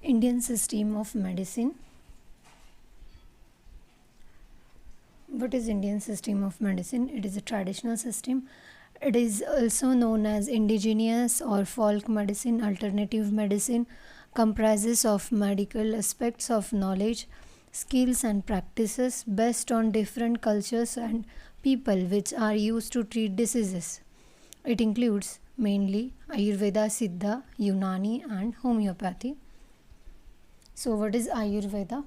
Indian system of medicine. What is Indian system of medicine? It is a traditional system. It is also known as indigenous or folk medicine, alternative medicine, comprises of medical aspects of knowledge, skills and practices based on different cultures and people which are used to treat diseases. It includes mainly Ayurveda, Siddha, Unani and homeopathy. So what is Ayurveda?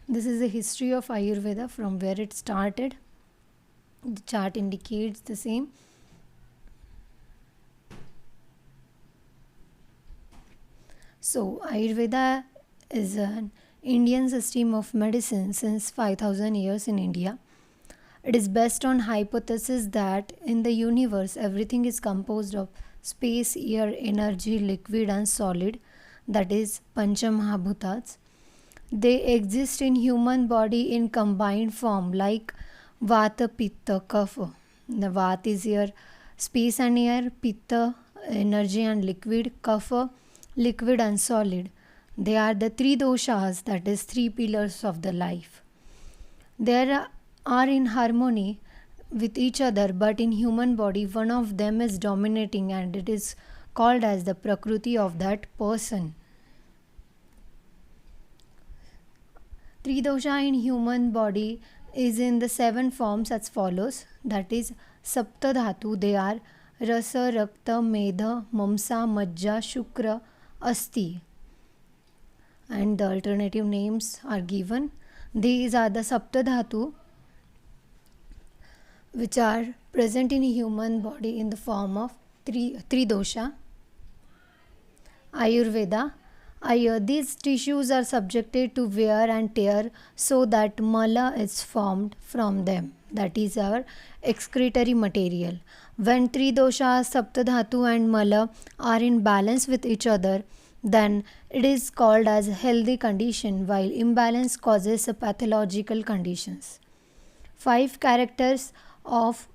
This is the history of Ayurveda from where it started. The chart indicates the same. So Ayurveda is an Indian system of medicine since 5000 years in India. It is based on hypothesis that in the universe everything is composed of space, air, energy, liquid and solid, that is Panchamahabhutas. They exist in human body in combined form like Vata, Pitta, Kapha. The Vata is air, space and air, Pitta, energy and liquid, Kapha, liquid and solid. They are the three doshas, that is three pillars of the life. They are in harmony with each other, but in human body one of them is dominating and it is called as the Prakriti of that person. Tridosha in human body is in the seven forms as follows, that is Sapta Dhatu. They are Rasa, Rakta, Medha, Mamsa, Majja, Shukra, Asti, and the alternative names are given. These are the Sapta Dhatu which are present in human body in the form of three dosha. Ayurveda. These tissues are subjected to wear and tear so that mala is formed from them, that is our excretory material. When three doshas, saptadhatu and mala are in balance with each other, then it is called as healthy condition, while imbalance causes pathological conditions. 5 characters of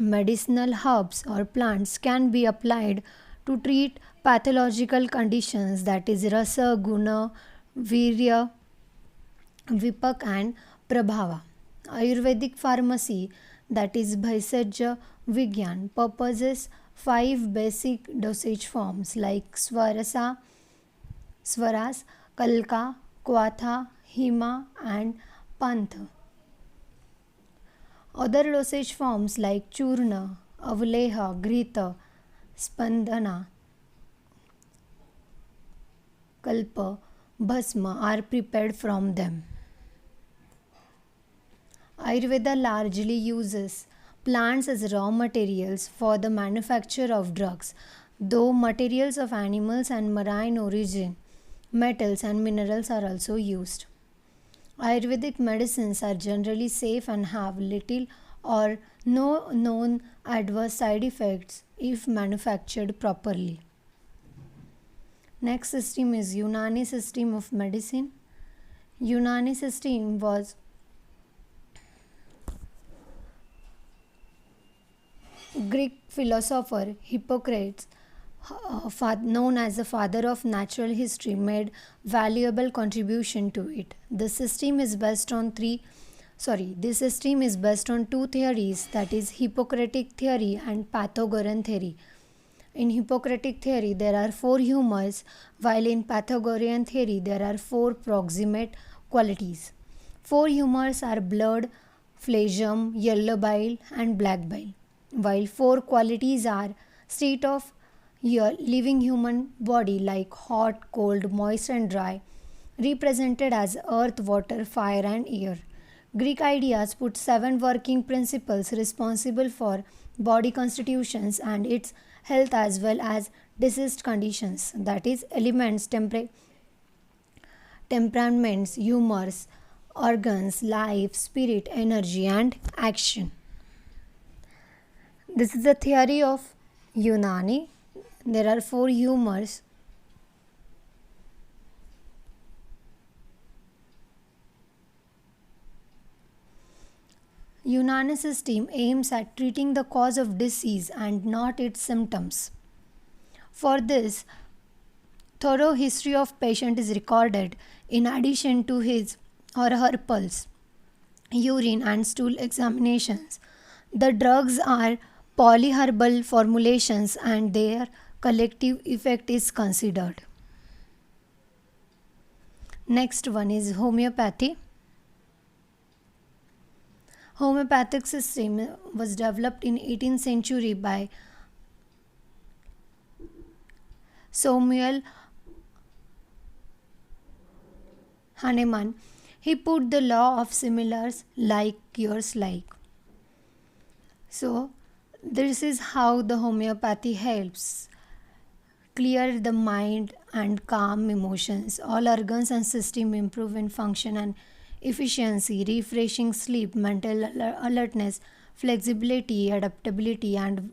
medicinal herbs or plants can be applied to treat pathological conditions, that is rasa, guna, virya, vipak and prabhava. Ayurvedic pharmacy, that is bhaisajya vigyan, purposes 5 basic dosage forms like swaras, kalka, kwatha, hima and pantha. Other dosage forms like churna, avleha, grita, spandana, kalpa, bhasma are prepared from them. Ayurveda largely uses plants as raw materials for the manufacture of drugs, though materials of animals and marine origin, metals and minerals are also used. Ayurvedic medicines are generally safe and have little or no known adverse side effects if manufactured properly. Next system is Unani system of medicine. Unani system was Greek philosopher Hippocrates, known as the father of natural history, made valuable contribution to it. This system is based on two theories, that is Hippocratic theory and Pythagorean theory. In Hippocratic theory there are 4 humors, while in Pythagorean theory there are 4 proximate qualities. 4 humors are blood, phlegm, yellow bile and black bile, while 4 qualities are state of living human body like hot, cold, moist and dry, represented as earth, water, fire and air. Greek ideas put 7 working principles responsible for body constitutions and its health as well as diseased conditions, that is elements, temperaments, humors, organs, life, spirit, energy and action. This is the theory of Unani. There are 4 humors. Unani system aims at treating the cause of disease and not its symptoms. For this, thorough history of patient is recorded in addition to his or her pulse, urine and stool examinations. The drugs are polyherbal formulations and their collective effect is considered. Next one is homeopathy. Homeopathic system was developed in 18th century by Samuel Hahnemann. He put the law of similars like cures like. So this is how the homeopathy helps clear the mind and calm emotions. All organs and system improve in function and efficiency, refreshing sleep, mental alertness, flexibility, adaptability, and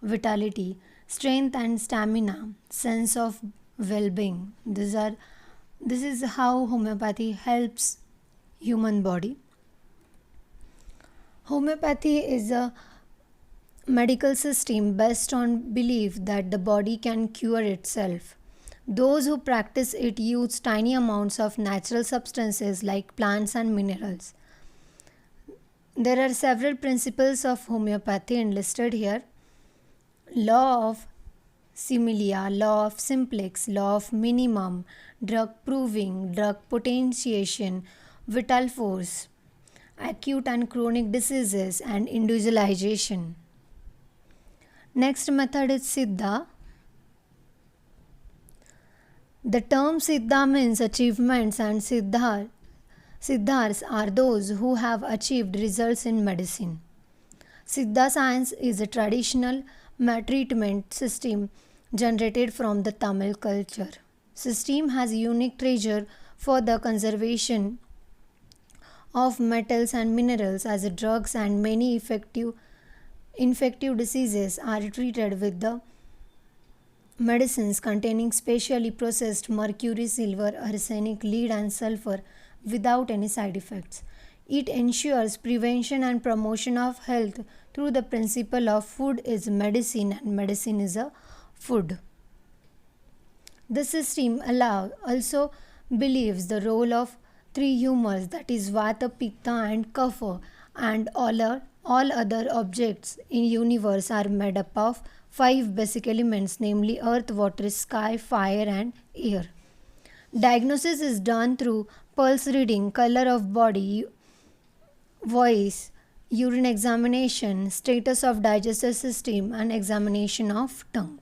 vitality, strength and stamina, sense of well-being. This is how homeopathy helps human body. Homeopathy is a medical system based on belief that the body can cure itself. Those who practice it use tiny amounts of natural substances like plants and minerals. There are several principles of homeopathy enlisted here: law of similia, law of simplex, law of minimum, drug proving, drug potentiation, vital force, acute and chronic diseases, and individualization. Next method is Siddha. The term Siddha means achievements, and Siddhars are those who have achieved results in medicine. Siddha science is a traditional treatment system generated from the Tamil culture. System has unique treasure for the conservation of metals and minerals as drugs, and many infective diseases are treated with the medicines containing specially processed mercury, silver, arsenic, lead and sulfur without any side effects. It ensures prevention and promotion of health through the principle of food is medicine and medicine is a food. The system also believes the role of three humors, that is Vata, Pitta and Kapha, and all other objects in universe are made up of five basic elements, namely earth, water, sky, fire and air. Diagnosis is done through pulse reading, color of body, voice, urine examination, status of digestive system and examination of tongue.